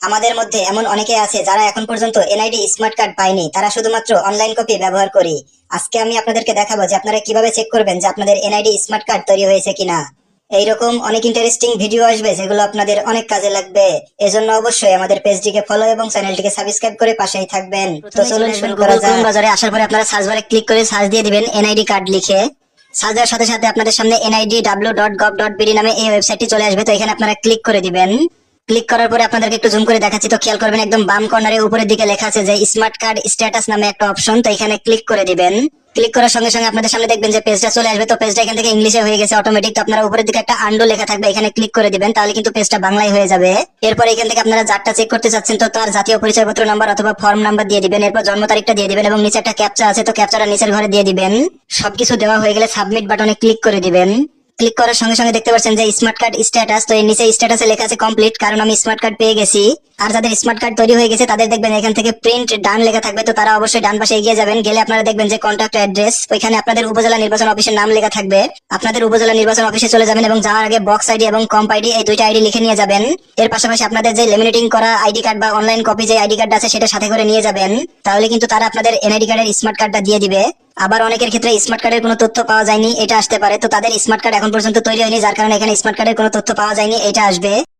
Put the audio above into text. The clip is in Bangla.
আমাদের মধ্যে এমন অনেকে আছে যারা এখন পর্যন্ত এনআইডি স্মার্ট কার্ড পায়নি, তারা শুধুমাত্র অনলাইন কপি ব্যবহার করি। আজকে আমি আপনাদেরকে দেখাবো যে আপনারা কিভাবে চেক করবেন যে আপনাদের এনআইডি স্মার্ট কার্ড তৈরি হয়েছে কিনা। এইরকম অনেক ইন্টারেস্টিং ভিডিও আসবে যেগুলো আপনাদের অনেক কাজে লাগবে। এজন্য অবশ্যই আমাদের পেজটিকে ফলো এবং চ্যানেলটিকে সাবস্ক্রাইব করে পাশেই থাকবেন। তো চলুন শুরু করা যাক। ক্রোম ব্রাউজারে আসার পরে আপনারা সার্চ বারে ক্লিক করে সার্চ দিয়ে দিবেন এনআইডি কার্ড লিখে। সার্চ দেওয়ার সাথে সাথে আপনাদের সামনে nidw.gov.bd নামে এই ওয়েবসাইটটি চলে আসবে। তো এখানে আপনারা ক্লিক করে দিবেন। ক্লিক করার পরে আপনাদেরকে একটু জুম করে দেখাচ্ছি, তো খেয়াল করবেন একদম বাম কর্নারে উপরের দিকে লেখা আছে যে স্মার্ট কার্ড স্ট্যাটাস নামে একটা অপশন। তো এখানে ক্লিক করে দিবেন। ক্লিক করার সঙ্গে সঙ্গে আপনাদের সামনে দেখবেন যে পেজটা চলে আসবে। তো পেজটা এখান থেকে ইংলিশে হয়ে গেছে অটোমেটিক। তো আপনারা উপরের দিকে একটা আন্ডু লেখা থাকবে, এখানে ক্লিক করে দিবেন, তাহলে কিন্তু পেজটা বাংলায় হয়ে যাবে। এরপর এখান থেকে আপনারা যারটা চেক করতে চাচ্ছেন তো তার জাতীয় পরিচয়পত্র নাম্বার অথবা ফর্ম নাম্বার দিয়ে দিবেন। এরপর জন্ম তারিখটা দিয়ে দিবেন এবং নিচে একটা ক্যাপচা আছে, তো ক্যাপচাটা নিচের ঘরে দিয়ে দিবেন। সবকিছু দেওয়া হয়ে গেলে সাবমিট বাটনে ক্লিক করে দিবেন। ক্লিক করার সঙ্গে সঙ্গে দেখতে পাচ্ছেন যে স্মার্ট কার্ড স্ট্যাটাস। তো এর নিচে স্ট্যাটাসে লেখা আছে কমপ্লিট, কারণ আমি স্মার্ট কার্ড পেয়ে গেছি। আর যাদের স্মার্ট কার্ড তৈরি হয়ে গেছে তাদের দেখবেন এখান থেকে প্রিন্ট ডান লেখা থাকবে। তো তারা অবশ্যই ডান পাশে এগিয়ে যাবেন। গেলে আপনারা দেখবেন যে কন্ট্যাক্ট অ্যাড্রেস, ওইখানে আপনাদের উপজেলা নির্বাচন অফিসের নাম লেখা থাকবে। আপনাদের উপজেলা নির্বাচন অফিসে চলে যাবেন এবং যাওয়ার আগে বক্স আইডি এবং কম্প আইডি এই দুইটা আইডি লিখে নিয়ে যাবেন। এর পাশাপাশি আপনাদের যে লেমিনেটিং করা আইডি কার্ড বা অনলাইন কপি যে আইডি কার্ড আছে সেটা সাথে করে নিয়ে যাবেন। তাহলে কিন্তু তারা আপনাদের এনআইডি কার্ডের স্মার্ট কার্ডটা দিয়ে দিবে। আবার অনেকের ক্ষেত্রে স্মার্ট কার্ডের কোনো তথ্য পাওয়া যায়নি, এটা আসতে পারে। তো তাদের স্মার্ট কার্ড এখন পর্যন্ত তৈরি হয়নি, যার কারণে এখানে স্মার্ট কার্ডের কোনো তথ্য পাওয়া যায়নি, এটা আসবে।